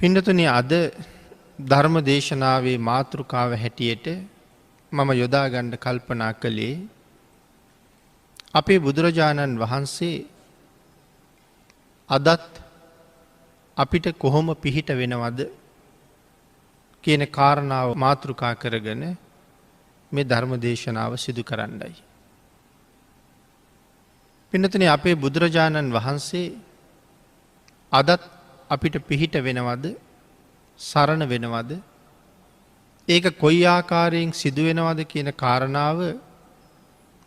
පින්නතුනි අද ධර්ම දේශනාවේ මාතෘකාව හැටියට මම යොදා ගන්න කල්පනා කළේ අපේ බුදුරජාණන් වහන්සේ අදත් අපිට කොහොම පිහිට වෙනවද කියන කාරණාව මාතෘකා කරගෙන මේ ධර්ම දේශනාව සිදු කරන්නයි. පින්නතුනි අපේ බුදුරජාණන් වහන්සේ අදත් අපිට පිහිට වෙනවද සරණ වෙනවද ඒක කොයි ආකාරයෙන් සිදුවෙනවද කියන කාරණාව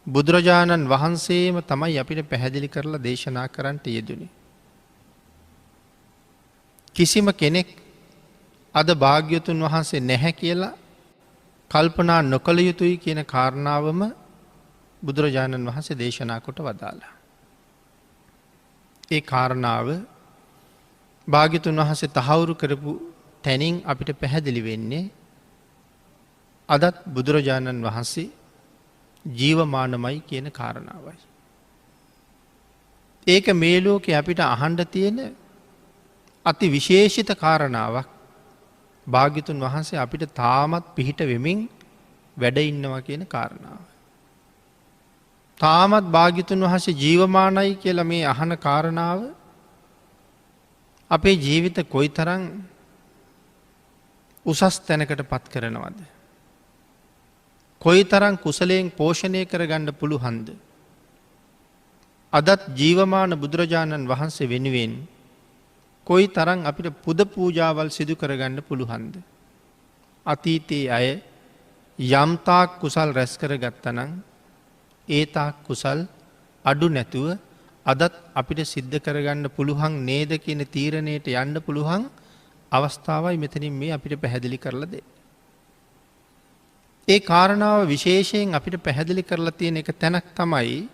බුදුරජාණන් වහන්සේම තමයි අපිට පැහැදිලි කරලා දේශනා කරන්නට යෙදුනේ. කිසිම කෙනෙක් අද භාග්‍යවතුන් වහන්සේ නැහැ කියලා කල්පනා නොකළ යුතුයි කියන කාරණාවම බුදුරජාණන් වහන්සේ දේශනා කොට වදාළා. ඒ කාරණාව භාග්‍යවතුන් වහන්සේ තහවුරු කරපු තැනින් අපිට පැහැදිලි වෙන්නේ අදත් බුදුරජාණන් වහන්සේ ජීවමානමයි කියන කාරණාවයි. ඒක මේ ලෝකේ අපිට අහන්න තියෙන අති විශේෂිත කාරණාවක්. භාග්‍යවතුන් වහන්සේ අපිට තාමත් පිහිට වෙමින් වැඩ ඉන්නවා කියන කාරණාව. තාමත් භාග්‍යවතුන් වහන්සේ ජීවමානයි කියලා මේ අහන කාරණාව අපේ ජීවිත කොයිතරම් උසස් තැනකට පත් කරනවද? කොයිතරම් කුසලයෙන් පෝෂණය කරගන්න පුළුවන්ද? අදත් ජීවමාන බුදුරජාණන් වහන්සේ වෙනුවෙන් කොයිතරම් අපිට පුද පූජාවල් සිදු කරගන්න පුළුවන්ද? අතීතයේ අය යම්තාක් කුසල් රැස් කරගත්තනම් ඒ තාක් කුසල් අඩු නැතුව අදත් අපිට සිද්ධ කරගන්න පුළුවන් නේද කියන තීරණයට යන්න පුළුවන් අවස්ථාවයි මෙතනින් මේ අපිට පැහැදිලි කරලා දෙන්නේ. ඒ කාරණාව විශේෂයෙන් අපිට පැහැදිලි කරලා තියෙන එක තැනක් තමයි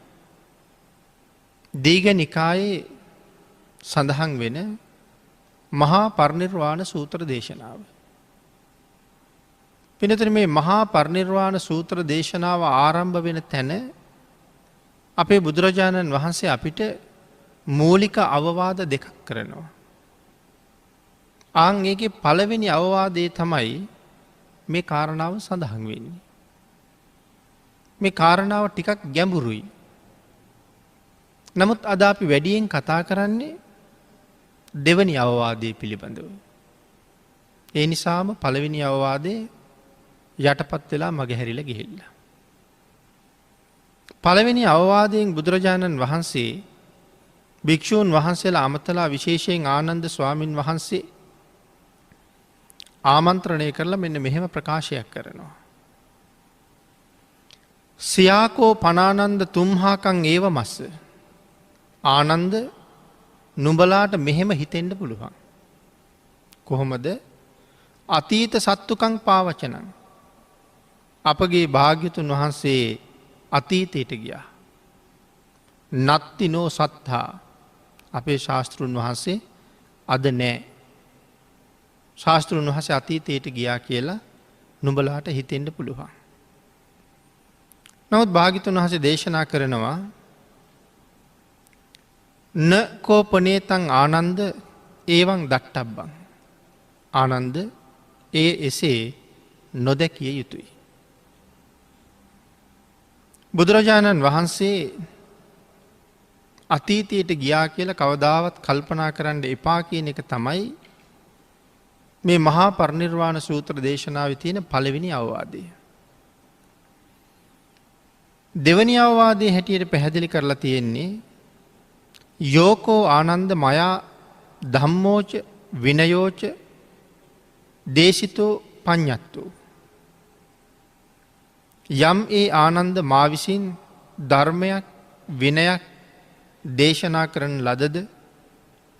දීඝනිකායේ සඳහන් වෙන මහා පරිනිර්වාණ සූත්‍ර දේශනාව. පින්නතුනි මේ මහා පරිනිර්වාණ සූත්‍ර දේශනාව ආරම්භ වෙන තැන අපේ බුදුරජාණන් වහන්සේ අපිට මූලික අවවාද දෙකක් කරනවා. ආන් ඒකේ පළවෙනි අවවාදය තමයි මේ කාරණාව සඳහන් වෙන්නේ. මේ කාරණාව ටිකක් ගැඹුරුයි. නමුත් අද අපි වැඩියෙන් කතා කරන්නේ දෙවනි අවවාදය පිළිබඳව. ඒ නිසාම පළවෙනි අවවාදේ යටපත් වෙලා මගහැරිලා ගිහිල්ලා. පළවෙනි අවවාදයෙන් බුදුරජාණන් වහන්සේ භික්ෂූන් වහන්සේලා අමතලා විශේෂයෙන් ආනන්ද ස්වාමින් වහන්සේ ආමන්ත්‍රණය කරලා මෙන්න මෙහෙම ප්‍රකාශයක් කරනවා. සියාකෝ පනානන්ද තුම්හාකං ඒව මස්ස. ආනන්ද නුඹලාට මෙහෙම හිතෙන්න පුළුවන්. කොහොමද? අතීත සත්තුකං පාවචනං. අපගේ භාග්‍යතුන් වහන්සේ අතීතයට ගියා. නත්තිනෝ සත්හා. අපේ ශාස්තෘන් වහන්සේ අද නෑ. ශාස්තෘන් වහන්සේ අතීතයට ගියා කියලා නුඹලාට හිතෙන්න පුළුවන්. නමුත් භාග්‍යතුන් වහන්සේ දේශනා කරනවා න කෝපනේතං ආනන්ද ඒවං දට්ටබ්බං. ආනන්ද ඒ එසේ නොදැකිය යුතුයි. බුදුරජාණන් වහන්සේ අතීතයට ගියා කියලා කවදාවත් කල්පනා කරන්න එපා කියන එක තමයි මේ මහා පරිනිර්වාණ සූත්‍ර දේශනාවේ තියෙන පළවෙනි අවවාදය. දෙවනි අවවාදයේ හැටියට පැහැදිලි කරලා තියෙන්නේ යෝකෝ ආනන්ද මයා ධම්මෝච විනයෝච දේශිතෝ පඤ්ඤත්තෝ. යම් ඒ ආනන්ද මා විසින් ධර්මයක් විනයක් දේශනා කරන ලදද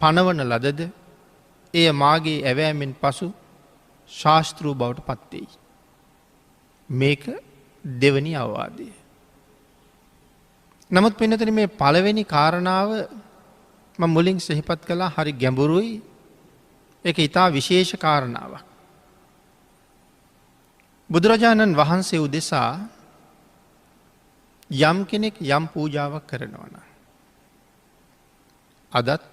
පනවන ලදද එය මාගේ ඇවෑමෙන් පසු ශාස්තෘ බවට පත්වෙයි. මේක දෙවනි අවවාදය. නමුත් පින්නතුනි මේ පළවෙනි කාරණාව මම මුලින් සිහිපත් කළා හරි ගැඹුරුයි. ඒක ඊටා විශේෂ කාරණාවක්. බුදුරජාණන් වහන්සේ උදෙසා යම් කෙනෙක් යම් පූජාවක් කරනවා නම් අදත්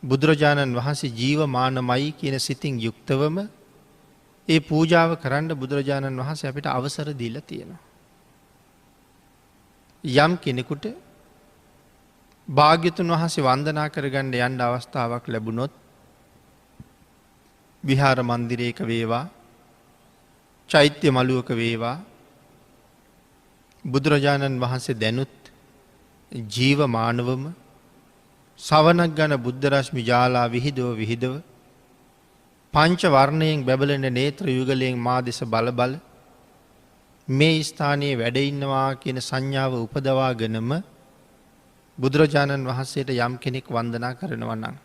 බුදුරජාණන් වහන්සේ ජීවමානමයි කියන සිතින් යුක්තවම ඒ පූජාව කරන්න බුදුරජාණන් වහන්සේ අපිට අවසර දීලා තියෙනවා. යම් කෙනෙකුට භාග්‍යතුන් වහන්සේ වන්දනා කරගන්න යන්න අවස්ථාවක් ලැබුණොත් විහාර මන්දිරයක වේවා චෛත්‍ය මළුවක වේවා බුදුරජාණන් වහන්සේ දැනුත් ජීවමානවම සවනක් ගන බුද්ධරශ්මි ජාලා විහිදව පංච වර්ණයෙන් බැබලෙන නේත්‍ර යුගලයෙන් මා දෙස බල මේ ස්ථානයේ වැඩඉන්නවා කියන සංඥාව උපදවාගෙනම බුදුරජාණන් වහන්සේට යම් කෙනෙක් වන්දනා කරනවා නම්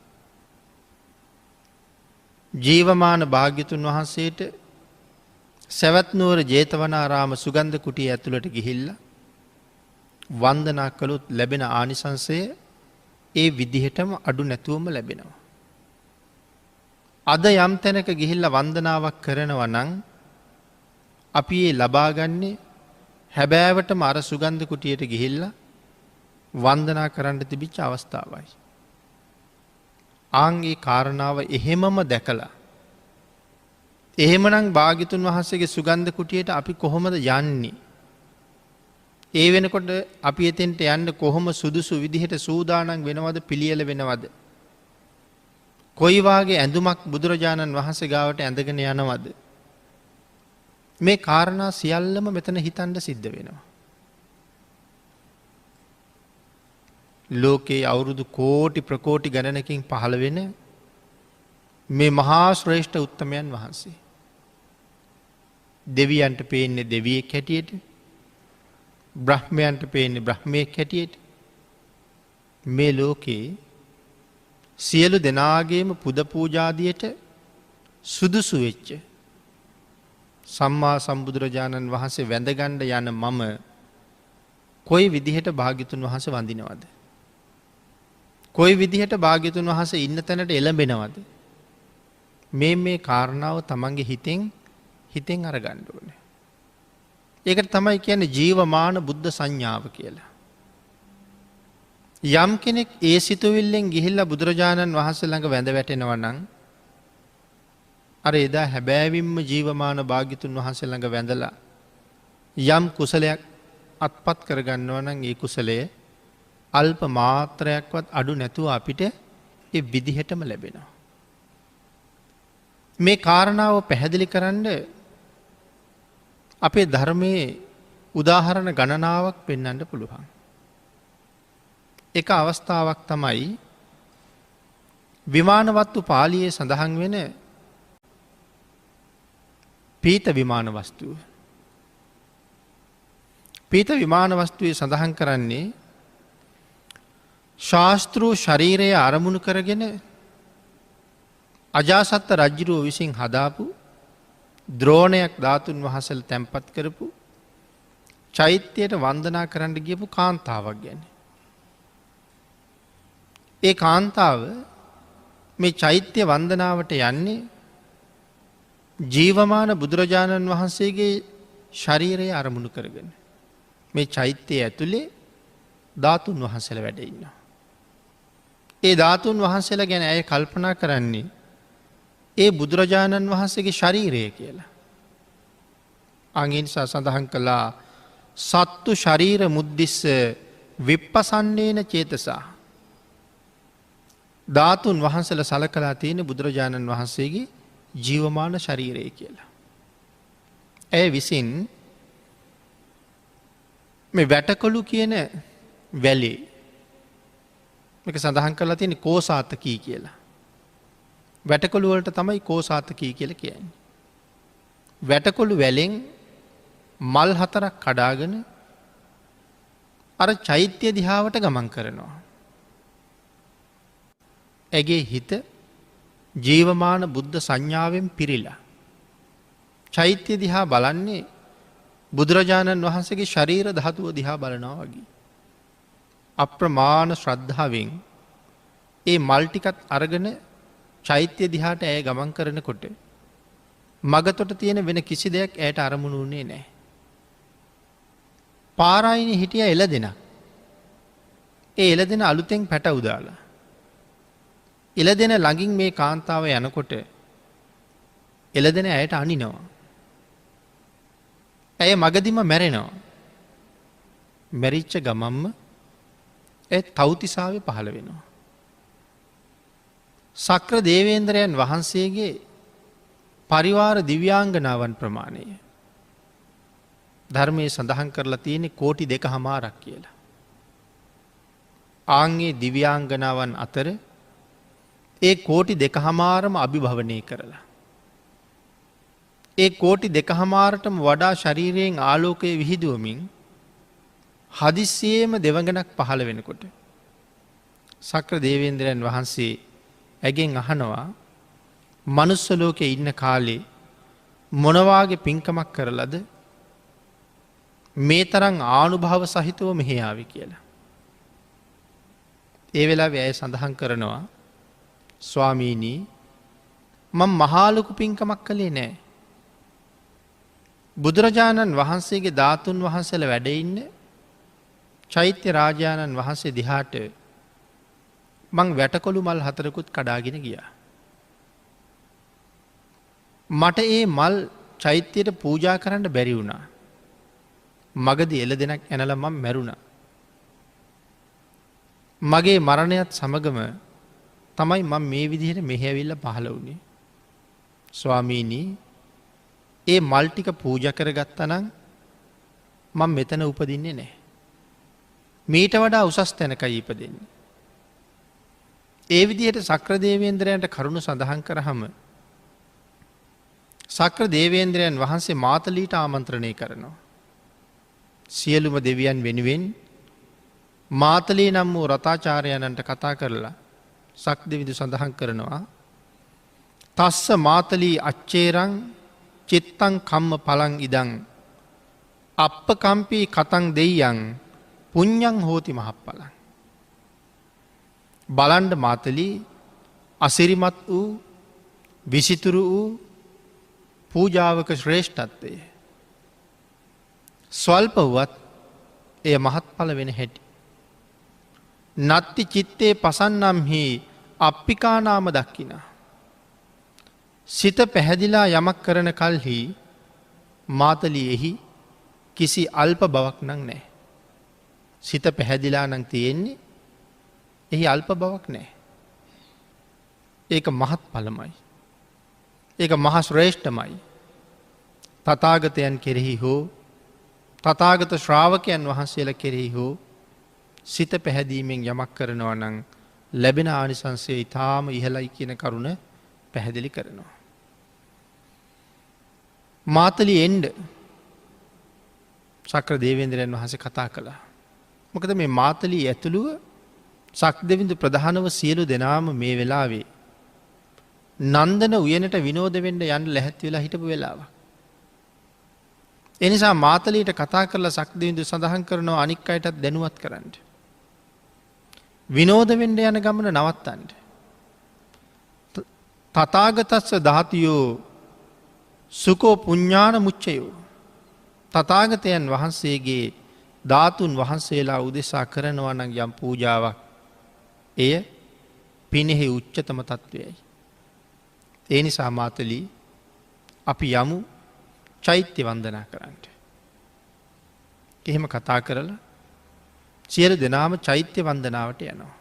ජීවමාන භාග්‍යතුන් වහන්සේට සැවැත්නුවර ජේතවනාරාම සුගන්ධ කුටිය ඇතුළට ගිහිල්ලා වන්දනා කළොත් ලැබෙන ආනිසංසය ඒ විදිහටම අඩු නැතුවම ලැබෙනවා. අද යම් තැනක ගිහිල්ල වන්දනාවක් කරනවා නම් අපි ඒ ලබාගන්නේ හැබෑවටම අර සුගන්ධ කුටියට ගිහිල්ල වන්දනා කරන්න තිබිච්ච අවස්ථාවයි. ආන්ගේ කාරණාව එහෙමම දැකලා එහෙමනම් භාග්‍යතුන් වහන්සේගේ සුගන්ධ කුටියට අපි කොහොමද යන්නේ? ඒ වෙනකොට අපි එතෙන්ට යන්න කොහොම සුදුසු විදිහට සූදානම් වෙනවද පිළියෙල වෙනවද? කොයි වාගේ ඇඳුමක් බුදුරජාණන් වහන්සේ ගාවට ඇඳගෙන යනවද? මේ කාරණා සියල්ලම මෙතන හිතන්න සිද්ධ වෙනවා. ලෝකයේ අවුරුදු කෝටි ප්‍රකෝටි ගණනකින් පහළ වෙන මේ මහා ශ්‍රේෂ්ඨ උත්තමයන් වහන්සේ දෙවියන්ට පේන්නේ දෙවියෙක් හැටියට, බ්‍රහ්මයන්ට පේන්නේ බ්‍රහ්මයෙක් හැටියට, මේ ලෝකේ සියලු දෙනාගේම පුද පූජාදියට සුදුසු වෙච්ච සම්මා සම්බුදුරජාණන් වහන්සේ වැඳගන්න යන මම කොයි විදිහට භාග්‍යතුන් වහන්සේ වඳිනවද? කොයි විදිහට භාග්‍යතුන් වහන්සේ ඉන්න තැනට එළඹෙනවද? මේ කාරණාව තමන්ගේ හිතෙන් අරගන්න ඕනේ. ඒකට තමයි කියන්නේ ජීවමාන බුද්ධ සංඥාව කියලා. යම් කෙනෙක් ඒ සිතුවිල්ලෙන් ගිහිල්ලා බුදුරජාණන් වහන්සේ ළඟ වැඳ වැටෙනවා නම් අර එදා හැබෑවින්ම ජීවමාන භාග්‍යතුන් වහන්සේ ළඟ වැඳලා යම් කුසලයක් අත්පත් කරගන්නවා නම් ඒ කුසලය අල්ප මාත්‍රයක්වත් අඩු නැතුව අපිට ඒ විදිහටම ලැබෙනවා. මේ කාරණාව පැහැදිලි කරන්න අපේ ධර්මයේ උදාහරණ ගණනාවක් පෙන්වන්න පුළුවන්. එක අවස්ථාවක් තමයි විමානවත්තු පාළියේ සඳහන් වෙන පීත විමාන වස්තුව. පීත විමාන වස්තුවේ සඳහන් කරන්නේ ශාස්ත්‍රූ ශරීරය අරමුණු කරගෙන අජාසත්ත රජ්ජුරුව විසින් හදාපු ද්‍රෝණයක් ධාතුන් වහන්සේල තැන්පත් කරපු චෛත්‍යයට වන්දනා කරන්න ගියපු කාන්තාවක් ගැන. ඒ කාන්තාව මේ චෛත්‍ය වන්දනාවට යන්නේ ජීවමාන බුදුරජාණන් වහන්සේගේ ශරීරය අරමුණු කරගෙන. මේ චෛත්‍යය ඇතුලේ ධාතුන් වහන්සේලා වැඩ ඉන්නවා. ඒ ධාතුන් වහන්සේලා ගැන ඇය කල්පනා කරන්නේ ඒ බුදුරජාණන් වහන්සේගේ ශරීරය කියලා. අංගින්සා සඳහන් කළා සත්තු ශරීර මුද්දිස්ස විප්පසන්නේන චේතසා. ධාතුන් වහන්සේලා සලකලා තියෙන බුදුරජාණන් වහන්සේගේ ජීවමාන ශරීරය කියලා. ඇය විසින් මේ වැටකොළු කියන වැලේ මේක සඳහන් කරලා තියෙන කෝසාතකී කියලා. වැටකොළු වලට තමයි කෝසාතකී කියලා කියන්නේ. වැටකොළු වැලෙන් මල් 4ක් කඩාගෙන අර චෛත්‍ය දිහාවට ගමන් කරනවා. ඇගේ හිත ජීවමාන බුද්ධ සංඥාවෙන් පිරිලා. චෛත්‍ය දිහා බලන්නේ බුදුරජාණන් වහන්සේගේ ශරීර ධාතුව දිහා බලනවා වගේ. අප්‍රමාණ ශ්‍රද්ධාවෙන් ඒ මල් ටිකත් අරගෙන චෛත්‍ය දිහාට ඇය ගමන් කරනකොට මගතොට තියෙන වෙන කිසි දෙයක් ඇයට අරමුණු වුණේ නැහැ. පාරායිනේ හිටිය එළදෙනා. ඒ එළදෙනා අලුතෙන් පැටවු දාලා එළදෙන ළඟින් මේ කාන්තාව යනකොට එළදෙන ඇයට අනිනවා. ඇය මගදිම මැරෙනවා. මැරිච්ච ගමම්ම තව්තිසාවේ පහළ වෙනවා. සක්‍ර දේවේන්ද්‍රයන් වහන්සේගේ පරිවාර දිව්‍යාංගනාවන් ප්‍රමාණය ධර්මයේ සඳහන් කරලා තියෙන කෝටි 2.5ක් කියලා. ආන්ගේ දිව්‍යාංගනාවන් අතර ඒ කෝටි 2.5ම අභිභවනය කරලා. ඒ කෝටි 2.5ටම වඩා ශරීරයෙන් ආලෝකය විහිදුවමින් හදිස්සියේම දෙවඟනක් පහළ වෙනකොට සක්‍ර දේවේන්ද්‍රයන් වහන්සේ ඇගෙන් අහනවා මනුස්ස ලෝකේ ඉන්න කාලේ මොනවාගේ පින්කමක් කරලද මේ තරම් ආනුභාව සහිතව මෙහි ආවේ කියලා. ඒ වෙලාවේ ඇය සඳහන් කරනවා ස්වාමීනි මම මහා ලොකු පින්කමක් කළේ නෑ. බුදුරජාණන් වහන්සේගේ ධාතුන් වහන්සේලා වැඩ ඉන්න චෛත්‍ය රාජානන් වහන්සේ දිහාට මං වැටකොළු මල් 4කුත් කඩාගෙන ගියා. මට ඒ මල් චෛත්‍යයට පූජා කරන්න බැරි වුණා. මගදී එළදෙනක් ඇනලා මම මැරුණා. මගේ මරණයත් සමගම තමයි මම මේ විදිහට මෙහි ඇවිල්ලා පහළ වුණේ. ස්වාමීනි ඒ මල් ටික පූජා කරගත්තා නම් මම මෙතන උපදින්නේ නැහැ. මීට වඩා උසස් තැනකයි ඉපදෙන්නේ. ඒ විදිහට සක්‍ර දේවේන්ද්‍රයන්ට කරුණ සඳහන් කරාම සක්‍ර දේවේන්ද්‍රයන් වහන්සේ මාතලීට ආමන්ත්‍රණය කරනවා. සියලුම දෙවියන් වෙනුවෙන් මාතලී නම් වූ රතාචාර්යයන්ට කතා කරලා සක්දෙවිඳු සඳහන් කරනවා තස්ස මාතලී අච්චේරං චිත්තං කම්ම පලං ඉදං අප්පකම්පී කතං දෙයියන් පුඤ්ඤං හෝති මහප්පලං. බලන්ඩ මාතලී අසිරිමත් වූ විසිතුරු වූ පූජාවක ශ්‍රේෂ්ඨත්වය. ස්වල්ප වුවත් එය මහත්ඵල වෙන හැටි. නත්ති චිත්තේ පසන්නම්හි අප්පිකානාම දක්කිනා. සිත පැහැදිලා යමක් කරන කල්හි මාතලී එහි කිසි අල්ප බවක් නං නෑ. සිත පැහැදිලා නං තියෙන්නේ එහි අල්ප බවක් නෑ. ඒක මහත් පළමයි. ඒක මහශ්‍රේෂ්ඨමයි. තථාගතයන් කෙරෙහි හෝ තථාගත ශ්‍රාවකයන් වහන්සේලා කෙරෙහි හෝ සිත පැහැදීමෙන් යමක් කරනවා නම් ලැබෙන ආනිසංසය ඊටාම ඉහළයි කියන කරුණ පැහැදිලි කරනවා. මාතලී එන්න සක්‍ර දේවේන්ද්‍රයන් වහන්සේ කතා කළා. මොකද මේ මාතලී ඇතුළුව සක්දෙවිඳු ප්‍රධානව සියලු දෙනාම මේ වෙලාවේ නන්දන උයනට විනෝද වෙන්න යන්න ලැහැත් වෙලා හිටපු වෙලාව. ඒ නිසා මාතලීට කතා කරලා සක්දෙවිඳු සඳහන් කරනවා අනික් අයටත් දැනුවත් කරන්න. විනෝද වෙන්න යන ගමන නවත්තන්න. තථාගතස්ස ධාතියෝ සුකෝ පුඤ්ඤාන මුච්චයෝ. තථාගතයන් වහන්සේගේ ධාතුන් වහන්සේලා උදෙසා කරනවා නම් යම් පූජාවක් එය පිනෙහි උච්චතම තත්වයයි. ඒ නිසා මාතලී අපි යමු චෛත්‍ය වන්දනා කරන්න. එහෙම කතා කරලා සියලු දෙනාම චෛත්‍ය වන්දනාවට යනවා.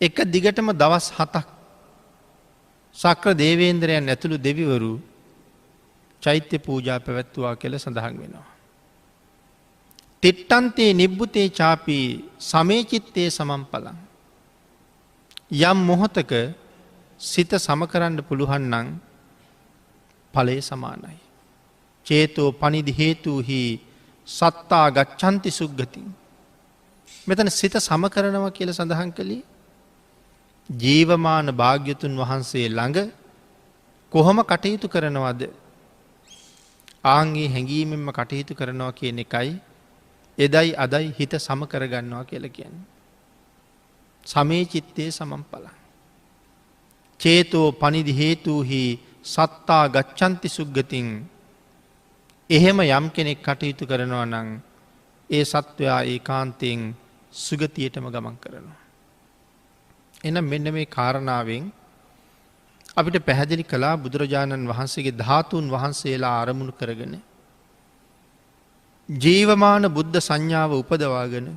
එක දිගටම දවස් 7ක් සක්‍ර දේවේන්ද්‍රයන් ඇතුළු දෙවිවරු චෛත්‍ය පූජා පැවැත්වුවා කියලා සඳහන් වෙනවා. තිට්ඨන්තේ නිබ්බුතේ චාපි සමේ චිත්තේ සමම්පලං. යම් මොහොතක සිත සම කරන්න පුළුවන් නම් ඵලය සමානයි. චේතෝ පනිදි හේතුහි සත්තා ගච්ඡanti සුග්ගතින්. මෙතන සිත සම කරනවා කියලා සඳහන් කළේ ජීවමාන භාග්‍යතුන් වහන්සේ ළඟ කොහොම කටයුතු කරනවද? ආන්ගේ හැඟීමෙන්ම කටයුතු කරනවා කියන එකයි එදයි අදයි හිත සම කරගන්නවා කියලා කියන්නේ. සමේ චිත්තේ සමම්පලං. චේතෝ පනිදි හේතුහි සත්තා ගච්ඡanti සුග්ගතින්. එහෙම යම් කෙනෙක් කටයුතු කරනවා නම් ඒ සත්වයා ඒකාන්තයෙන් සුගතියටම ගමන් කරනවා. එනම් මෙන්න මේ කාරණාවෙන් අපිට පැහැදිලි කළා බුදුරජාණන් වහන්සේගේ ධාතුන් වහන්සේලා අරමුණු කරගෙන ජීවමාන බුද්ධ සංඥාව උපදවාගෙන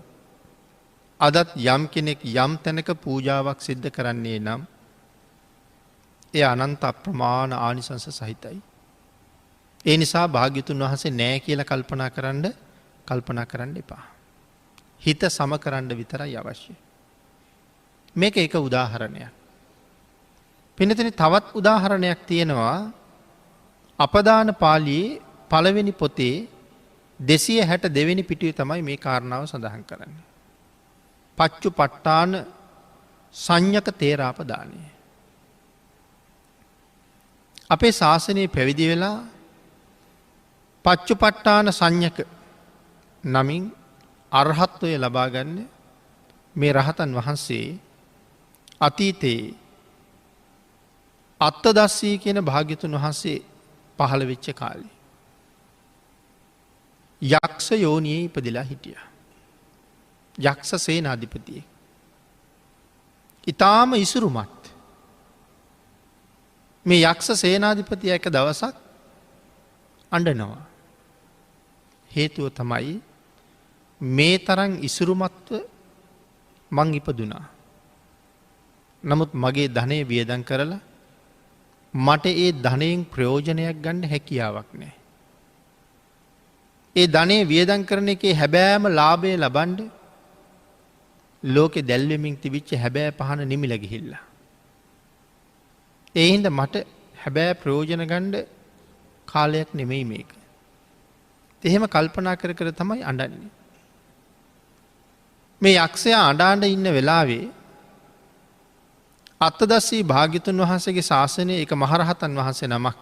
අදත් යම් කෙනෙක් යම් තැනක පූජාවක් සිද්ධ කරන්නේ නම් එය අනන්ත අප්‍රමාණ ආනිසංස සහිතයි. ඒ නිසා භාග්‍යතුන් වහන්සේ නෑ කියලා කල්පනා කරන්න එපා. හිත සම කරන්න විතරයි අවශ්‍ය. මේක එක උදාහරණයක්. පිනතන තවත් උදාහරණයක් තියෙනවා අපදාන පාලියේ පළවෙනි පොතේ 262 පිටුවේ තමයි මේ කාරණාව සඳහන් කරන්නේ. පච්චු පට්ටාන සංඥක තේරාපදානය. අපේ ශාසනයේ පැවිදි වෙලා පච්චු පට්ටාන සංඥක නමින් අරහත්වය ලබාගන්න මේ රහතන් වහන්සේ අතීතයේ අත්තදස්සී කියන භාග්‍යතුන් වහන්සේ පහළ වෙච්ච කාලේ යක්ෂ යෝනියේ ඉපදිලා හිටිය. යක්ෂ සේනාධිපතියෙක්. ඉතාම ඉසුරුමත් මේ යක්ෂ සේනාධිපතිය එක දවසක් අඬනවා. හේතුව තමයි මේ තරම් ඉසුරුමත්ව මං ඉපදුනා. නමුත් මගේ ධනය වියදම් කරලා මට ඒ ධනයෙන් ප්‍රයෝජනයක් ගන්න හැකියාවක් නෑ. ඒ ධනය වියදම් කරන එකේ හැබෑම ලාභය ලබන්ඩ ලෝකෙ දැල්වෙමින් තිබිච්ච හැබෑ පහන නිමිල ගිහිල්ලා. ඒ හින්දා මට හැබෑ ප්‍රයෝජන ගන්න කාලයක් නෙමෙයි මේක. එහෙම කල්පනා කර කර තමයි අඬන්නේ. මේ යක්ෂයා අඬ ඉන්න වෙලාවේ අත්තදස්සී භාග්‍යතුන් වහන්සේගේ ශාසනයේ එක මහරහතන් වහන්සේ නමක්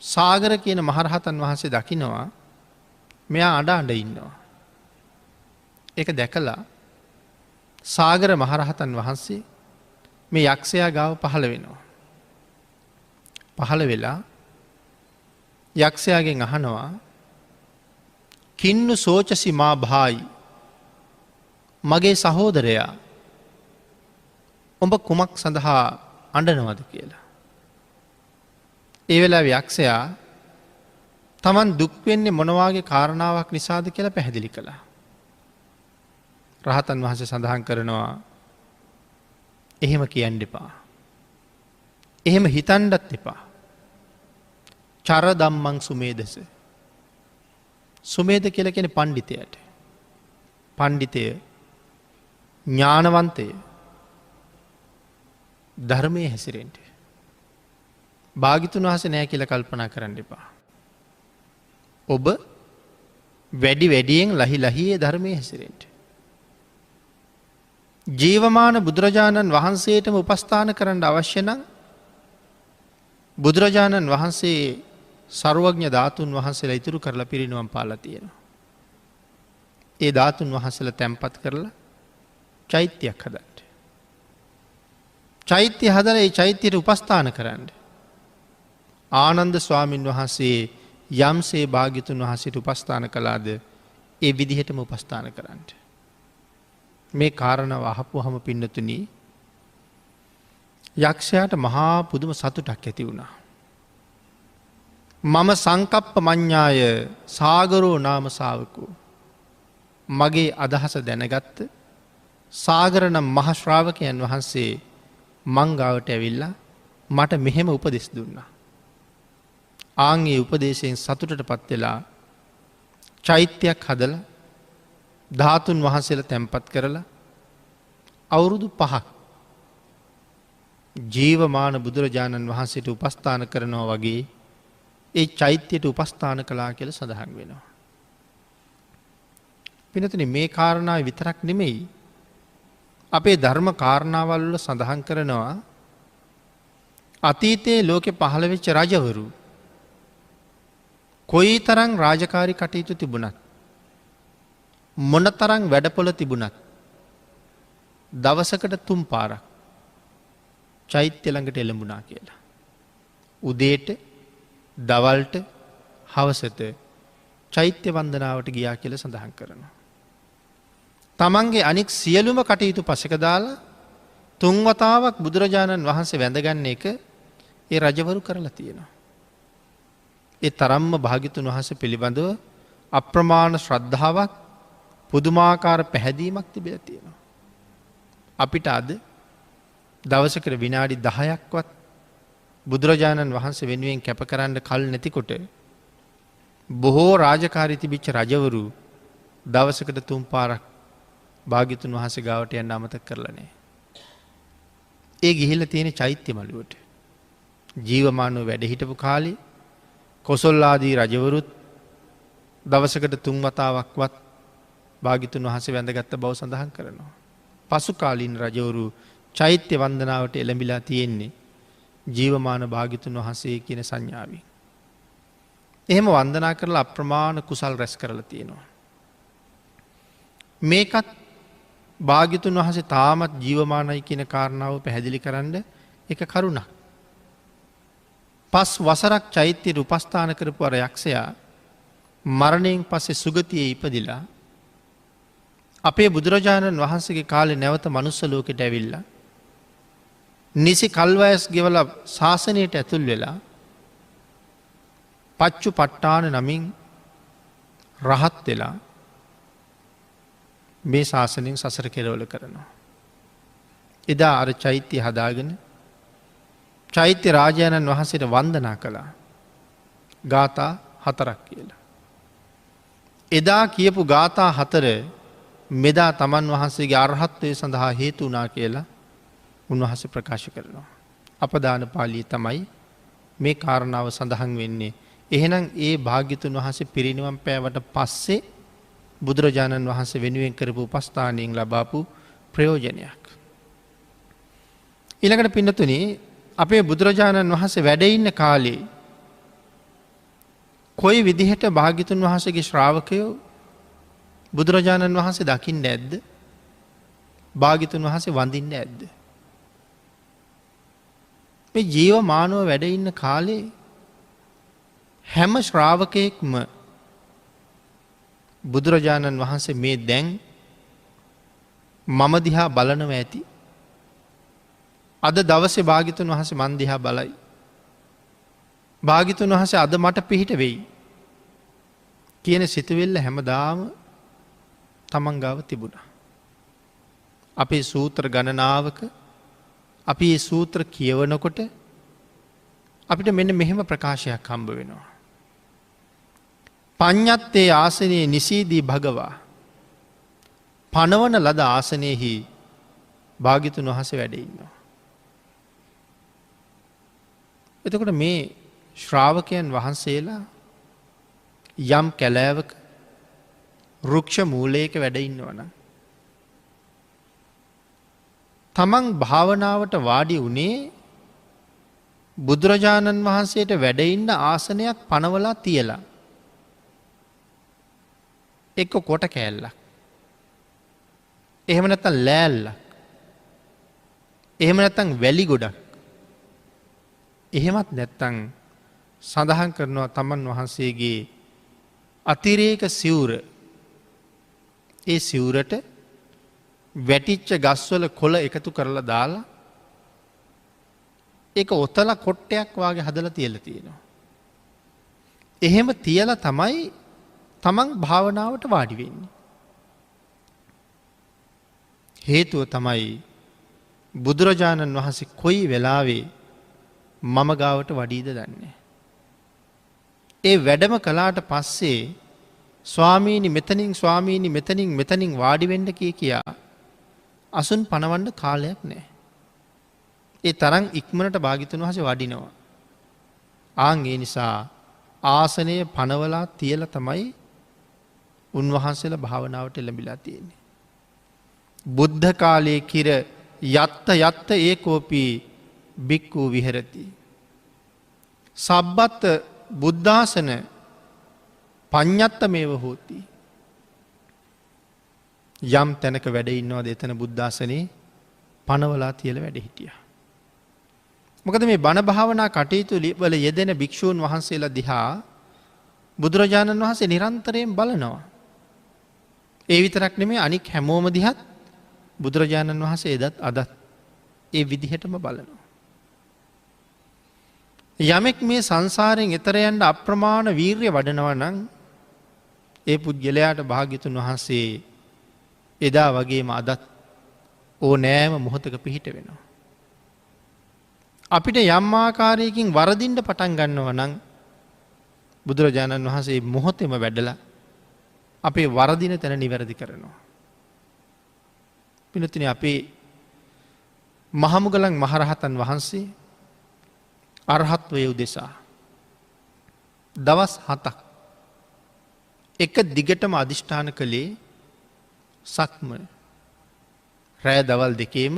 සාගර කියන මහරහතන් වහන්සේ දකිනවා මෙයා අඬ ඉන්නවා. ඒක දැකලා සාගර මහරහතන් වහන්සේ මේ යක්ෂයා ගාව පහළ වෙනවා. පහළ වෙලා යක්ෂයාගෙන් අහනවා කින්නු සෝචසි මා භායි මගේ සහෝදරයා උඹ කුමක් සඳහා අඬනවද කියලා. ඒ වෙලාවේ යක්ෂයා තමන් දුක් වෙන්නේ මොනවාගේ කාරණාවක් නිසාද කියලා පැහැදිලි කළා. රහතන් වහන්සේ සඳහන් කරනවා එහෙම කියන්න එපා. එහෙම හිතන්නත් එපා. චර ධම්මං සුමේදස. සුමේද කියලා කියන්නේ පණ්ඩිතයාට. පණ්ඩිතය ඥානවන්තය ධර්මයේ හැසිරෙන්න. භාග්‍යතුන් වහන්සේ නෑ කියලා කල්පනා කරන්න එපා. ඔබ වැඩියෙන් ලහියේ ධර්මයේ හැසිරෙන්න. ජීවමාන බුදුරජාණන් වහන්සේටම උපස්ථාන කරන්න අවශ්‍ය නම් බුදුරජාණන් වහන්සේ සර්වඥ ධාතුන් වහන්සේලා ඉතුරු කරලා පිරිනිවන් පාලා තියෙනවා. ඒ ධාතුන් වහන්සේලා තැන්පත් කරලා චෛත්‍යයක් හදන්න. චෛත්‍ය හදලා ඒ චෛත්‍යයට උපස්ථාන කරන්න. ආනන්ද ස්වාමීන් වහන්සේ යම්සේ භාග්‍යතුන් වහන්සේට උපස්ථාන කළාද ඒ විදිහටම උපස්ථාන කරන්න. මේ කාරණාව අහපුවහම පින්නතුනි යක්ෂයාට මහා පුදුම සතුටක් ඇති වුණා. මම සංකප්ප මඤ්ඤාය සාගරෝ නාම ශාවකෝ මගේ අදහස දැනගත්ත සාගර නම් මහ ශ්‍රාවකයන් වහන්සේ මං ගාවට ඇවිල්ලා මට මෙහෙම උපදෙස් දුන්නා. ආන්ගේ උපදේශයෙන් සතුටටපත් වෙලා චෛත්‍යයක් හදලා ධාතුන් වහන්සේලා තැන්පත් කරලා අවුරුදු 5ක් ජීවමාන බුදුරජාණන් වහන්සේට උපස්ථාන කරනවා වගේ ඒ චෛත්‍යයට උපස්ථාන කළා කියලා සඳහන් වෙනවා. පිනතුනි මේ කාරණාව විතරක් නෙමෙයි අපේ ධර්ම කාරණාවල් වල සඳහන් කරනවා අතීතයේ ලෝකෙ පහළ වෙච්ච රජවරු කොයිතරම් රාජකාරී කටයුතු තිබුණත් මොනතරම් වැඩපොළ තිබුණත් දවසකට 3 පාරක් චෛත්‍ය ළඟට එළඹුණා කියලා. උදේට, දවල්ට, හවසට චෛත්‍ය වන්දනාවට ගියා කියලා සඳහන් කරනවා. තමන්ගේ අනික් සියලුම කටයුතු පසක දාලා තුන්වතාවක් බුදුරජාණන් වහන්සේ වැඳගන්න එක ඒ රජවරු කරලා තියෙනවා. ඒ තරම්ම භාග්‍යතුන් වහන්සේ පිළිබඳව අප්‍රමාණ ශ්‍රද්ධාවක් පුදුමාකාර පැහැදීමක් තිබිලා තියෙනවා. අපිට අද දවසකට විනාඩි 10ක්වත් බුදුරජාණන් වහන්සේ වෙනුවෙන් කැප කරන්න කල් නැතිකොට බොහෝ රාජකාරී තිබිච්ච රජවරු දවසකට 3 පාරක් භාග්‍යතුන් වහන්සේ ගාවට යන්න අමතක කරලා නැහැ. ඒ ගිහිල්ලා තියෙන චෛත්‍ය මළුවට ජීවමානව වැඩ හිටපු කාලේ කොසල් ආදී රජවරුත් දවසකට 3 වතාවක්වත් භාග්‍යතුන් වහන්සේ වැඳගත් බව සඳහන් කරනවා. පසු කාලීන රජවරු චෛත්‍ය වන්දනාවට එළඹිලා තියෙන්නේ ජීවමාන භාග්‍යතුන් වහන්සේ කියන සංඥාවෙන්. එහෙම වන්දනා කරලා අප්‍රමාණ කුසල් රැස් කරලා තියෙනවා. මේකත් භාග්‍යතුන් වහන්සේ තාමත් ජීවමානයි කියන කාරණාව පැහැදිලි කරන්න එක කරුණක්. 5 වසරක් චෛත්‍යයට උපස්ථාන කරපු අර යක්ෂයා මරණයෙන් පස්සේ සුගතියේ ඉපදිලා අපේ බුදුරජාණන් වහන්සේගේ කාලේ නැවත මනුස්ස ලෝකෙට ඇවිල්ලා නිසි කල්වයස් ගෙවලා ශාසනයට ඇතුල් වෙලා පච්චු පට්ටාන නමින් රහත් වෙලා මේ ශාසනයෙන් සසර කෙරවල කරනවා. එදා අර චෛත්‍ය හදාගෙන චෛත්‍ය රාජාණන් වහන්සේට වන්දනා කළා. ගාථා 4ක් කියලා. එදා කියපු ගාථා 4 මෙදා තමන් වහන්සේගේ අරහත්වය සඳහා හේතු වුණා කියලා උන්වහන්සේ ප්‍රකාශ කරනවා. අපදාන පාළිය තමයි මේ කාරණාව සඳහන් වෙන්නේ. එහෙනම් ඒ භාග්‍යතුන් වහන්සේ පිරිනිවන් පෑවට පස්සේ බුදුරජාණන් වහන්සේ වෙනුවෙන් කරපු උපස්ථානයෙන් ලබාපු ප්‍රයෝජනයක්. ඊළඟට පින්නතුනි අපේ බුදුරජාණන් වහන්සේ වැඩ ඉන්න කාලේ කොයි විදිහට භාග්‍යතුන් වහන්සේගේ ශ්‍රාවකයෝ බුදුරජාණන් වහන්සේ දකින්න ඇද්ද? භාග්‍යතුන් වහන්සේ වඳින්න ඇද්ද? මේ ජීවමානව වැඩ ඉන්න කාලේ හැම ශ්‍රාවකයෙක්ම බුදුරජාණන් වහන්සේ මේ දැන් මම දිහා බලනව ඇති. අද දවසේ භාග්‍යතුන් වහන්සේ මන් දිහා බලයි. භාග්‍යතුන් වහන්සේ අද මට පිහිට වෙයි කියන සිතුවිල්ල හැමදාම තමන් ගාව තිබුණා. අපේ සූත්‍ර ගණනාවක අපි මේ සූත්‍ර කියවනකොට අපිට මෙන්න මෙහෙම ප්‍රකාශයක් හම්බ වෙනවා. පඤ්ඤත්තේ ආසනයේ නිසීදී භගවා පනවන ලද ආසනයෙහි භාග්‍යතුන් වහන්සේ වැඩ ඉන්නවා. එතකොට මේ ශ්‍රාවකයන් වහන්සේලා යම් කැලෑවක රුක්ෂ මූලයක වැඩ ඉන්නවනම් තමන් භාවනාවට වාඩි වුණේ බුදුරජාණන් වහන්සේට වැඩ ඉන්න ආසනයක් පනවලා තියලා. එක්ක කොට කෑල්ලක්. එහෙම නැත්නම් ලෑල්ලක්. එහෙම නැත්නම් වැලි ගොඩක්. එහෙමත් නැත්නම් සඳහන් කරනවා තමන් වහන්සේගේ අතිරේක සිවුර. ඒ සිවුරට වැටිච්ච ගස්වල කොළ එකතු කරලා දාලා ඒක ඔතල කොට්ටයක් වාගේ හදලා තියලා තියෙනවා. එහෙම තියලා තමයි තමන් භාවනාවට වාඩි වෙන්නේ. හේතුව තමයි බුදුරජාණන් වහන්සේ කොයි වෙලාවේ මම ගාවට වඩීද දන්නේ. ඒ වැඩම කළාට පස්සේ ස්වාමීනි මෙතනින් ස්වාමීනි මෙතනින් වාඩි වෙන්න කියා අසුන් පනවන්න කාලයක් නැහැ. ඒ තරම් ඉක්මනට භාග්‍යතුන් වහන්සේ වඩිනවා. ආන් ඒ නිසා ආසනය පනවලා තියලා තමයි උන්වහන්සේලා භාවනාවට එළඹිලා තියෙන්නේ. බුද්ධ කාලයේ කිර යත්ත ඒකෝපී බික්ඛු විහෙරති. සබ්බත් බුද්ධාසන පඤ්ඤත්තමේව හෝති. යම් තැනක වැඩ ඉන්නවද එතන බුද්ධාසනේ පනවලා තියලා වැඩ හිටියා. මොකද මේ බණ භාවනා කටයුතු වල යෙදෙන භික්ෂූන් වහන්සේලා දිහා බුදුරජාණන් වහන්සේ නිරන්තරයෙන් බලනවා. ඒ විතරක් නෙමේ අනික් හැමෝම දිහත් බුදුරජාණන් වහන්සේ එදත් අදත් ඒ විදිහටම බලනවා. යමෙක් මේ සංසාරයෙන් එතර යන්න අප්‍රමාණ වීර්ය වඩනවා නම් ඒ පුද්ගලයාට භාග්‍යතුන් වහන්සේ එදා වගේම අදත් ඕනෑම මොහොතක පිහිට වෙනවා. අපිට යම් ආකාරයකින් වරදින්න පටන් ගන්නවා නම් බුදුරජාණන් වහන්සේ මොහොතෙම වැඩලා අපේ වරදින තැන නිවැරදි කරනවා. පිනතින අපේ මහමුගලන් මහරහතන් වහන්සේ අරහත්වය උදෙසා දවස් 7ක් එක දිගටම අධිෂ්ඨාන කළේ සක්මන. රෑ දවල් දෙකේම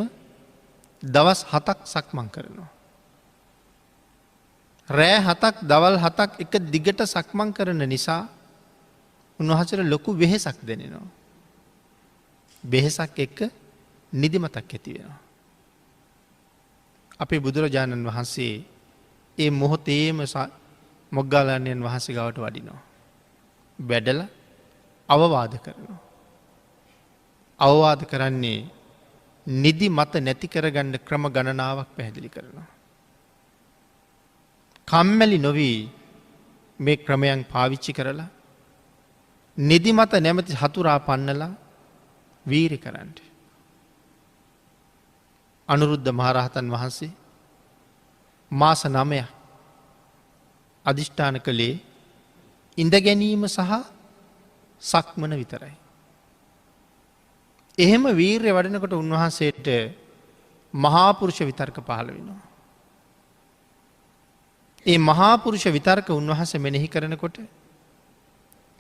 දවස් 7ක් සක්මන් කරනවා. රෑ 7ක් දවල් 7ක් එක දිගට සක්මන් කරන නිසා උන්වහන්සේට ලොකු වෙහෙසක් දැනෙනවා. වෙහෙසක් එක්ක නිදිමතක් ඇති වෙනවා. අපේ බුදුරජාණන් වහන්සේ ඒ මොහොතේම මොග්ගල්ලානයන් වහන්සේ ගාවට වඩිනවා. වැඩලා අවවාද කරනවා. අවවාද කරන්නේ නිදි මත නැති කරගන්න ක්‍රම ගණනාවක් පැහැදිලි කරනවා. කම්මැලි නොවී මේ ක්‍රමයන් පාවිච්චි කරලා නිදි මත නැමති හතුරා පන්නලා වීරි කරන්න. අනුරුද්ධ මහරහතන් වහන්සේ මාස 9 අධිෂ්ඨාන කළේ ඉඳ ගැනීම සහ සක්මන විතරයි. එහෙම වීර්ය වඩනකොට උන්වහන්සේට මහාපුරුෂ විතර්ක පහළ වෙනවා. ඒ මහාපුරුෂ විතර්ක උන්වහන්සේ මෙනෙහි කරනකොට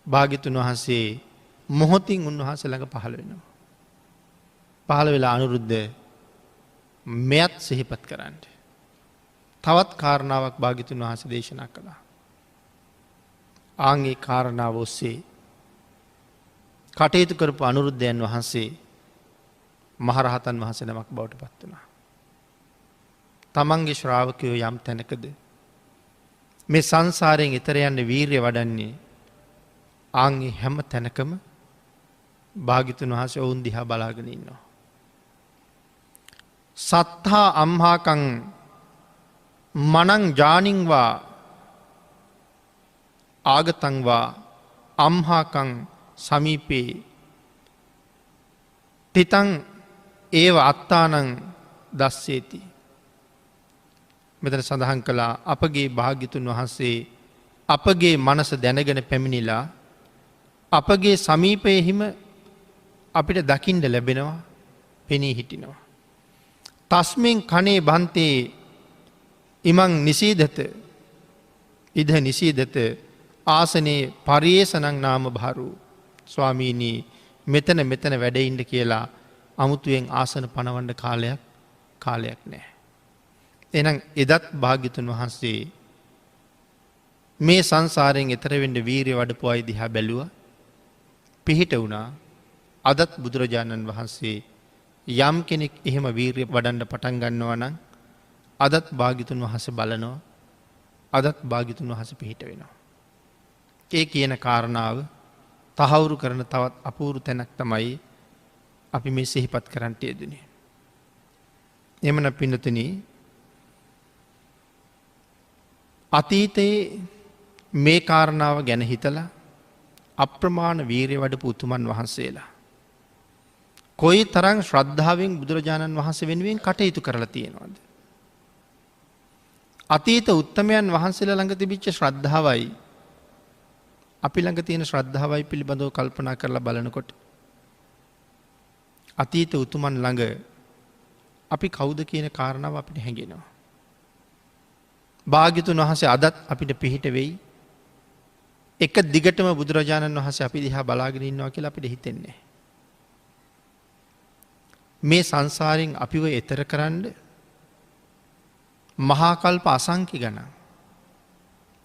භාග්‍යතුන් වහන්සේ මොහොතින් උන්වහන්සේ ළඟ පහළ වෙනවා. පහළ වෙලා අනුරුද්ධ මෙයත් සිහිපත් කරන්න. තවත් කාරණාවක් භාග්‍යතුන් වහන්සේ දේශනා කළා. ආන්ගේ කාරණාව ඔස්සේ කටයුතු කරපු අනුරුද්ධයන් වහන්සේ මහරහතන් වහන්සේ නමක් බවට පත් වුණා. තමන්ගේ ශ්‍රාවකයෝ යම් තැනකද මේ සංසාරයෙන් එතර යන්න වීර්ය වඩන්නේ ආන්ගේ හැම තැනකම භාග්‍යතුන් වහන්සේ ඔවුන් දිහා බලාගෙන ඉන්නවා. සත්හා අම්හාකං මනං ජානින්වා ආගතංවා අම්හාකං සමීපේ තිතං ඒව අත්තානං දස්සේති. මෙතන සඳහන් කළා අපගේ භාග්‍යතුන් වහන්සේ අපගේ මනස දැනගෙන පැමිණිලා අපගේ සමීපයෙහිම අපිට දකින්න ලැබෙනවා, පෙනී හිටිනවා. තස්මින් කනේ බන්තේ ඉමං නිසීදත ඉද නිසීදත ආසනේ පරියේසනං නාම භාරු. ස්වාමීනී මෙතන වැඩඉන්න කියලා අමුතුවෙන් ආසන පනවන්න කාලයක් නෑ. එනම් එදත් භාග්‍යතුන් වහන්සේ මේ සංසාරයෙන් එතරවෙන්න වීරය වඩපු අය දිහා බැලුව පිහිට වුණා. අදත් බුදුරජාණන් වහන්සේ යම් කෙනෙක් එහෙම වීර්ය වඩන්න පටන් ගන්නවා නම් අදත් භාග්‍යතුන් වහන්සේ බලනවා, අදත් භාග්‍යතුන් වහන්සේ පිහිට වෙනවා. ඒ කියන කාරණාව තහවුරු කරන තවත් අපූරු තැනක් තමයි අපි මේ සිහිපත් කරන්නට යෙදුනේ. එමනම් පින්නතුනි, අතීතයේ මේ කාරණාව ගැන හිතලා අප්‍රමාණ වීර්ය වඩපු උතුමන් වහන්සේලා කොයි තරම් ශ්‍රද්ධාවෙන් බුදුරජාණන් වහන්සේ වෙනුවෙන් කටයුතු කරලා තියෙනවද? අතීත උත්තමයන් වහන්සේලා ළඟ තිබිච්ච ශ්‍රද්ධාවයි අපි ළඟ තියෙන ශ්‍රද්ධාවයි පිළිබඳව කල්පනා කරලා බලනකොට අතීත උතුමන් ළඟ අපි කවුද කියන කාරණාව අපිට හැඟෙනවා. භාග්‍යතුන් වහන්සේ අදත් අපිට පිහිට වෙයි. එක දිගටම බුදුරජාණන් වහන්සේ අපි දිහා බලාගෙන ඉන්නවා කියලා අපිට හිතෙන්නේ. මේ සංසාරයෙන් අපිව එතර කරන්න මහා කල්ප අසංඛ්‍ය ගණන්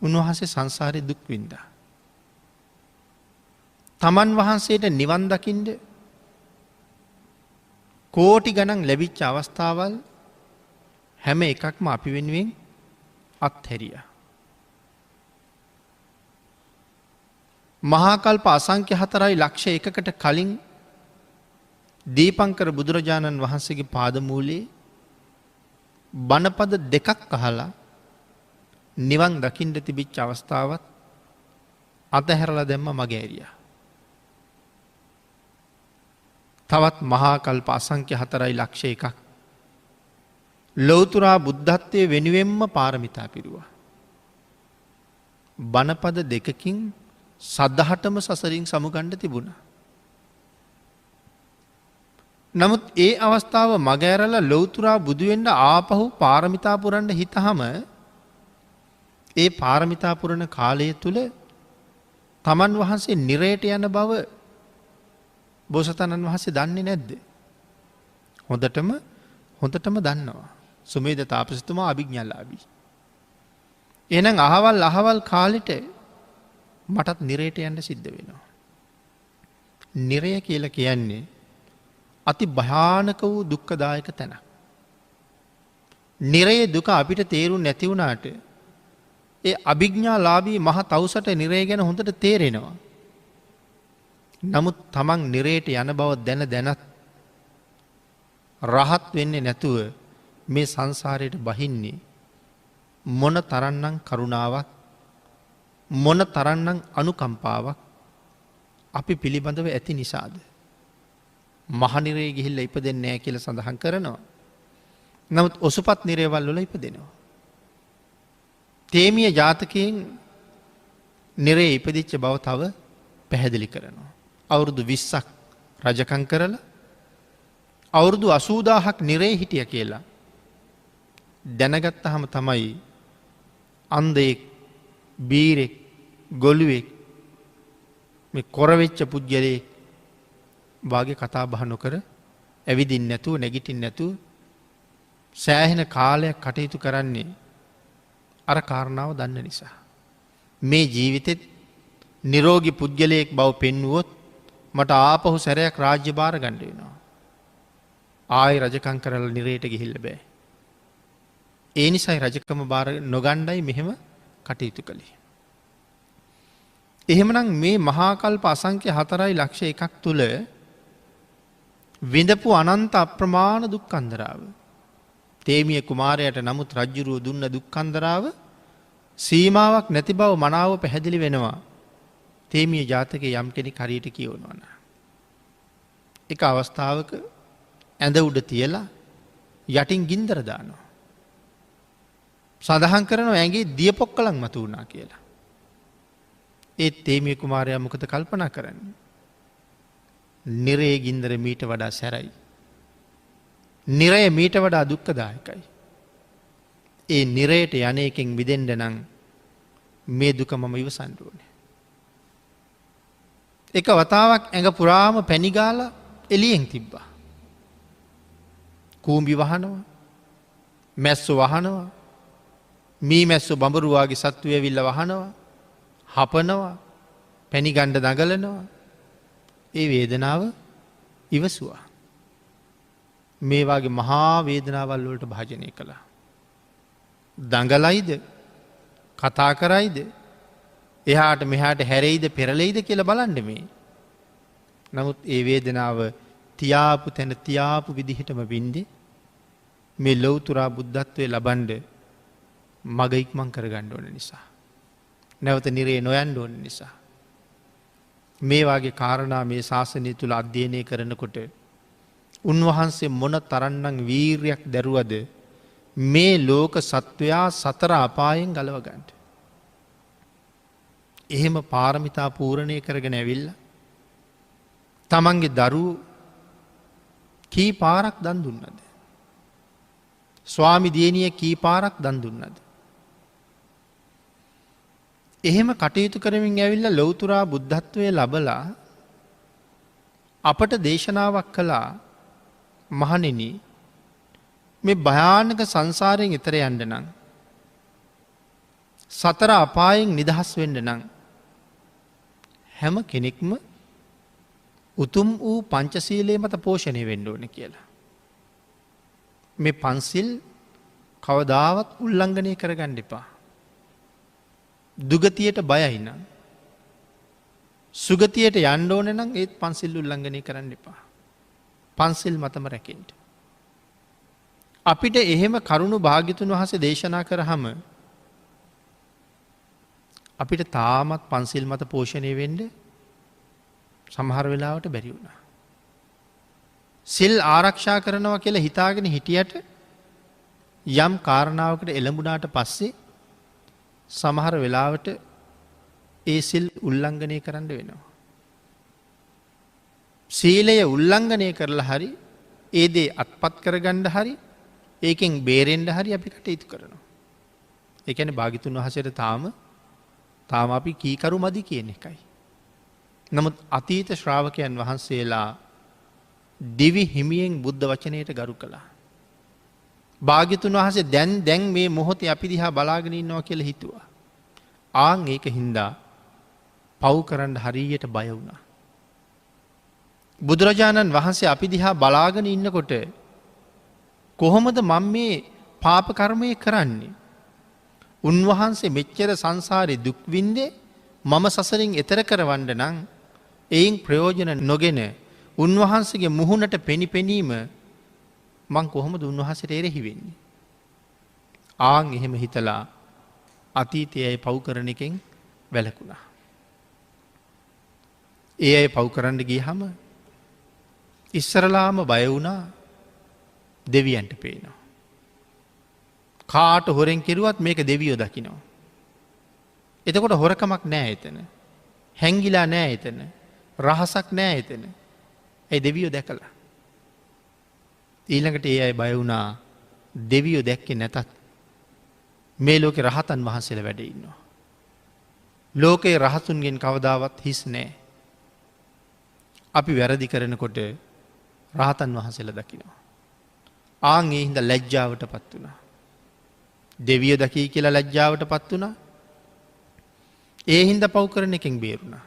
උන්වහන්සේ සංසාරේ දුක් විඳා. තමන් වහන්සේට නිවන් දකින්න කෝටි ගණන් ලැබිච්ච අවස්ථාවල් හැම එකක්ම අපි වෙනුවෙන් අත්හැරියා. මහාකල්ප අසංඛ්‍ය 4.1කට කලින් දීපංකර බුදුරජාණන් වහන්සේගේ පාදමූලයේ බණපද දෙකක් අහලා නිවන් දකින්න තිබිච්ච අවස්ථාවත් අතහැරලා දැම්ම මගේ ඇරියා. තවත් මහාකල්ප අසංඛ්‍ය 4.1ක් ලෞතුරා බුද්ධත්වයේ වෙනුවෙන්ම පාරමිතා පිරුවා. බණපද දෙකකින් සදහටම සසරින් සමුගන්න තිබුණා. නමුත් ඒ අවස්ථාව මගඇරලා ලෞතුරා බුදු වෙන්න ආපහු පාරමිතා පුරන්න හිතහම ඒ පාරමිතා පුරන කාලය තුල තමන් වහන්සේ නිරයට යන බව බෝසතාණන් වහන්සේ දන්නේ නැද්ද? හොඳටම දන්නවා. සුමේද තාපසතුමා අභිඥාලාභී. එහෙනම් අහවල් කාලෙට මටත් නිරයට යන්න සිද්ධ වෙනවා. නිරය කියලා කියන්නේ අති භයානක වූ දුක්ඛදායක තැනක්. නිරයේ දුක අපිට තේරුම් නැති වුණාට ඒ අභිඥාලාභී මහ තවුසට නිරය ගැන හොඳට තේරෙනවා. නමුත් තමන් නිරයට යන බව දැනත් රහත් වෙන්නේ නැතුව මේ සංසාරයට බහින්නේ මොන තරන්නම් කරුණාවක් මොන තරන්නම් අනුකම්පාවක් අපි පිළිබඳව ඇති නිසාද? මහනිරේ ගිහිල්ලා ඉපදෙන්නේ නැහැ කියලා සඳහන් කරනවා. නමුත් ඔසුපත් නිරේවල් වල ඉපදෙනවා. තේමිය ජාතකයෙන් නිරේ ඉපදිච්ච බව තව පැහැදිලි කරනවා. අවුරුදු 20ක් රජකම් කරලා අවුරුදු 80000ක් නිරේ හිටිය කියලා දැනගත්තාම තමයි අන්ධයෙක්, බීරෙක්, ගොළුෙක් මේ කොරවෙච්ච පුද්ගලයෙක් වාගේ කතා බහ නොකර ඇවිදින්න නැතුව නැගිටින්න නැතුව සෑහෙන කාලයක් කටයුතු කරන්නේ අර කාරණාව දන්න නිසා. මේ ජීවිතෙත් නිරෝගී පුද්ගලයෙක් බව පෙන්වුවොත් මට ආපහු සැරයක් රාජ්‍ය භාර ගන්න වෙනවා. ආයි රජකම් කරලා නිරේට ගිහිල්ලා බෑ. ඒ නිසායි රජකම භාර නොගණ්ඩයි මෙහෙම කටයුතු කළේ. එහෙමනම් මේ මහා කල්ප අසංඛ්‍ය 4.1ක් තුල විඳපු අනන්ත අප්‍රමාණ දුක්ඛන්දරාව තේමිය කුමාරයාට නමුත් රජ්ජුරුව දුන්න දුක්ඛන්දරාව සීමාවක් නැති බව මනාව පැහැදිලි වෙනවා. තේමිය ජාතකයේ යම් කෙනෙක් හරියට කියවනවා නම් එක අවස්ථාවක ඇඳ උඩ තියලා යටින් ගින්දර දානවා. සඳහන් කරනවා ඇඟේ දිය පොක්කලක් මතු වුණා කියලා. ඒත් තේමිය කුමාරයා මොකද කල්පනා කරන්නේ? නිරේ ගින්දර මීට වඩා සැරයි. නිරය මීට වඩා දුක්ඛදායකයි. ඒ නිරයට යන්නේකින් මිදෙන්න නම් මේ දුක මම ඉවසන්න ඕනේ. එක වතාවක් ඇඟ පුරාම පැණි ගාලා එළියෙන් තිබ්බා. කූඹි වහනවා, මැස්සෝ වහනවා, මී මැස්සෝ බඹරු වාගේ සත්තු ඇවිල්ලා වහනවා, හපනවා, පැණි ගන්න දඟලනවා. ඒ වේදනාව ඉවසුවා. මේ වාගේ මහා වේදනාවල් වලට භාජනය කළා. දඟලයිද, කතා කරයිද, එහාට මෙහාට හැරෙයිද පෙරලෙයිද කියලා බලන්න මේ. නමුත් ඒ වේදනාව තියාපු තැන තියාපු විදිහටම වින්දේ මේ ලෞතුරා බුද්ධත්වයේ ලබන්න මග ඉක්මන් කරගන්න ඕන නිසා. නැවත නිරේ නොයන්න ඕන නිසා. මේ වාගේ කාරණා මේ ශාසනය තුල අධ්‍යයනය කරනකොට උන්වහන්සේ මොන තරම්නම් වීරියක් දැරුවද මේ ලෝක සත්වයා සතර අපායෙන් ගලව ගන්නට. එහෙම පාරමිතා පූර්ණේ කරගෙන ඇවිල්ලා තමන්ගේ දරුවෝ කී පාරක් දන් දුන්නද? ස්වාමි දියණිය කී පාරක් දන් දුන්නද? එහෙම කටයුතු කරමින් ඇවිල්ලා ලෞතුරා බුද්ධත්වයේ ලබලා අපට දේශනාවක් කළා. මහණෙනි, මේ භයානක සංසාරයෙන් එතර යන්න නම් සතර අපායෙන් නිදහස් වෙන්න නම් හැම කෙනෙක්ම උතුම් වූ පංචශීලයේ මත පෝෂණය වෙන්න ඕනේ කියලා. මේ පන්සිල් කවදාවත් උල්ලංඝනය කරගන්න එපා. දුගතියට බයයි නම් සුගතියට යන්න ඕන නම් ඒත් පන්සිල් උල්ලංඝනය කරන්න එපා. පන්සිල් මතම රැකෙන්ට. අපිට එහෙම කරුණු භාග්‍යතුන් වහන්සේ දේශනා කරහම අපිට තාමත් පන්සිල් මත පෝෂණය වෙන්න සමහර වෙලාවට බැරි වුණා. සිල් ආරක්ෂා කරනවා කියලා හිතාගෙන හිටියට යම් කාරණාවකට එළඹුණාට පස්සේ සමහර වෙලාවට ඒ සිල් උල්ලංඝනය කරන්න වෙනවා. සීලය උල්ලංඝනය කරලා හරි ඒ දේ අත්පත් කරගන්න හරි ඒකෙන් බේරෙන්ඩ හරි අපි කටයුතු කරනවා. එකන භාගිතුන් වහසට තාම අපි කීකරු මදි කියන එකයි. නමුත් අතීත ශ්‍රාවකයන් වහන්සේලා දිවි හිමියෙන් බුද්ධ වචනයට ගරු කළා. භාගිතුන් වහසේ දැන් මේ මොහොතේ අපි දිහා බලාගෙන ඉන්නවා කියලා හිතුවා. ආන් ඒක හින්දා පව් කරන්න හරියට බය වුණා. බුදුරජාණන් වහන්සේ අපි දිහා බලාගෙන ඉන්නකොට කොහොමද මම මේ පාප කර්මය කරන්නේ? උන්වහන්සේ මෙච්චර සංසාරේ දුක් විඳේ මම සසරින් එතර කරවන්න නම් එයින් ප්‍රයෝජන නොගෙන උන්වහන්සේගේ මුහුණට පෙනිපෙනීම මං කොහොමද උන්වහන්සේට එරෙහි වෙන්නේ? ආන් එහෙම හිතලා අතීතයේ අය පව් කරන එකෙන් වැළකුණා. ඒ අය පව් කරන්න ගියහම ඉස්සරලාම බය වුණා දෙවියන්ට පේනවා. කාට හොරෙන් කෙරුවත් මේක දෙවියෝ දකිනවා. එතකොට හොරකමක් නෑ එතන. හැංගිලා නෑ එතන. රහසක් නෑ එතන. ඇයි දෙවියෝ දැකලා. ඊළඟට ඒ අය බය වුණා දෙවියෝ දැක්කේ නැතත් මේ ලෝකෙ රහතන් වහන්සේල වැඩ ඉන්නවා. ලෝකයේ රහතුන්ගෙන් කවදාවත් හිස් නෑ. අපි වැරදි කරනකොට රහතන් වහන්සේල දකිනවා. ආන් ඒ හින්දා ලැජ්ජාවට පත් වුණා. දෙවියෝ දකී කියලා ලැජ්ජාවට පත් වුණා. ඒ හින්දා පව් කරන එකෙන් බේරුණා.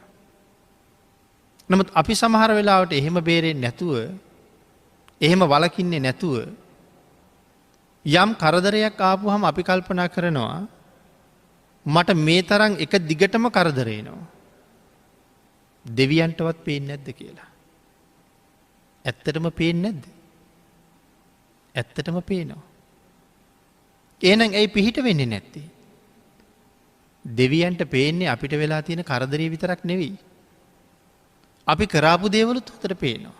නමුත් අපි සමහර වෙලාවට එහෙම බේරෙන්නේ නැතුව එහෙම වළකින්නේ නැතුව යම් කරදරයක් ආපුවහම අපි කල්පනා කරනවා මට මේ තරම් එක දිගටම කරදර එනවා. දෙවියන්ටවත් පේන්නේ නැද්ද කියලා. ඇත්තටම පේන්නේ නැද්ද? ඇත්තටම පේනවා. එහෙනම් ඇයි පිහිට වෙන්නේ නැත්තේ? දෙවියන්ට පේන්නේ අපිට වෙලා තියෙන කරදරේ විතරක් නෙවෙයි. අපි කරාපු දේවලුත් හොතට පේනවා.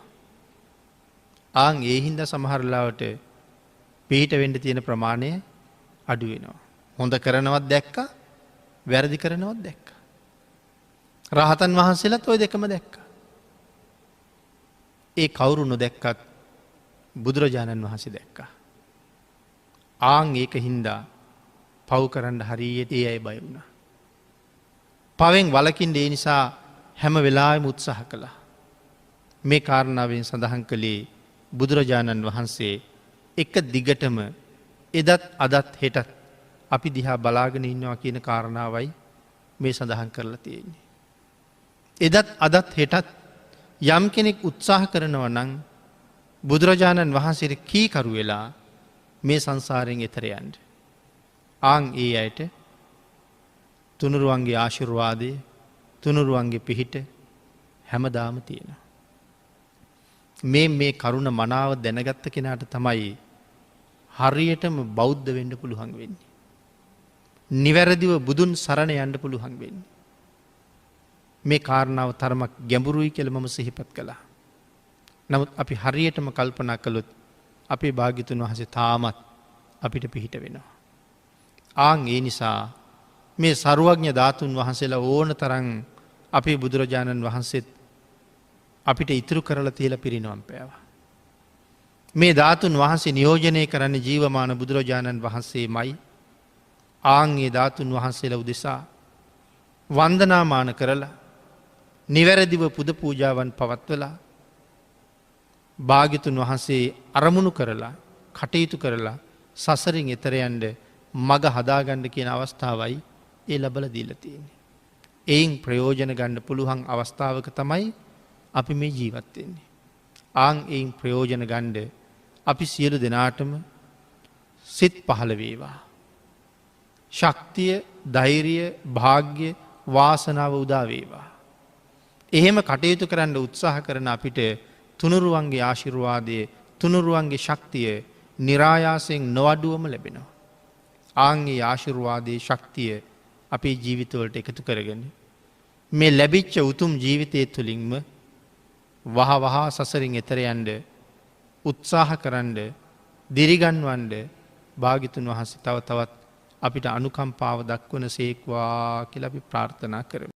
ආන් ඒ හින්දා සමහර ලාවට පිහිට වෙන්න තියෙන ප්‍රමාණය අඩු වෙනවා. හොඳ කරනවත් දැක්කා, වැරදි කරනවත් දැක්කා. රහතන් වහන්සේලාත් ওই දෙකම දැක්කා. ඒ කවුරු නොදැක්කත් බුදුරජාණන් වහන්සේ දැක්කා. ආන් ඒක හින්දා පව් කරන්න හරියට ඒ අය බය වුණා. පවෙන් වළකින්න ඒ නිසා හැම වෙලාවෙම උත්සාහ කළා. මේ කාරණාවෙන් සඳහන් කළේ බුදුරජාණන් වහන්සේ එක දිගටම එදත් අදත් හෙටත් අපි දිහා බලාගෙන ඉන්නවා කියන කාරණාවයි මේ සඳහන් කරලා තියෙන්නේ. එදත් අදත් හෙටත් යම් කෙනෙක් උත්සාහ කරනවා නම් බුදුරජාණන් වහන්සේට කීකරු වෙලා මේ සංසාරයෙන් එතර යන්න. ආන් ඒ අයට තුනුරුවන්ගේ ආශිර්වාදය, තුනුරුවන්ගේ පිහිට හැමදාම තියෙනවා. මේ කරුණ මනාව දැනගත්ත කෙනාට තමයි හරියටම බෞද්ධ වෙන්න පුළුවන් වෙන්නේ. නිවැරදිව බුදුන් සරණ යන්න පුළුවන් වෙන්නේ. මේ කාරණාව තරමක් ගැඹුරුයි කියලා මම සිහිපත් කළා. නමුත් අපි හරියටම කල්පනා කළොත් අපේ භාග්‍යතුන් වහන්සේ තාමත් අපිට පිහිට වෙනවා. ආන් ඒ නිසා මේ සර්වඥ ධාතුන් වහන්සේලා ඕන තරම් අපේ බුදුරජාණන් වහන්සේත් අපිට ඉතුරු කරලා තියලා පිරිනවම් පෑවා. මේ ධාතුන් වහන්සේ නියෝජනය කරන්නේ ජීවමාන බුදුරජාණන් වහන්සේමයි. ආන් ඒ ධාතුන් වහන්සේලා උදෙසා වන්දනාමාන කරලා නිවැරදිව පුද පූජාවන් පවත්වලා භාග්‍යතුන් වහන්සේ අරමුණු කරලා කටයුතු කරලා සසරින් එතර යන්න මග හදාගන්න කියන අවස්ථාවයි ඒ ලැබලා දීලා තියෙන්නේ. එයින් ප්‍රයෝජන ගන්න පුළුවන් අවස්ථාවක තමයි අපි මේ ජීවත් වෙන්නේ. ආන් එයින් ප්‍රයෝජන ගන්න අපි සියලු දෙනාටම සිත් පහළ වේවා. ශක්තිය, ධෛර්යය, වාග්ය, වාසනාව උදා වේවා. එහෙම කටයුතු කරන්න උත්සාහ කරන අපිට තුනුරුවන්ගේ ආශිර්වාදය තුනුරුවන්ගේ ශක්තිය නිරායාසයෙන් නොවඩුවම ලැබෙනවා. ආන්ගේ ආශිර්වාදයේ ශක්තිය අපේ ජීවිතවලට එකතු කරගෙන. මේ ලැබිච්ච උතුම් ජීවිතය තුළින්ම වහ වහා සසරින් එතරයන්ඩ උත්සාහ කරන්න දිරිගන්වන්ඩ භාගිතුන් වහස තව තවත් අපිට අනුකම්පාව දක්වන සේක්වා කියල අපි ප්‍රාර්ථනා කරමු.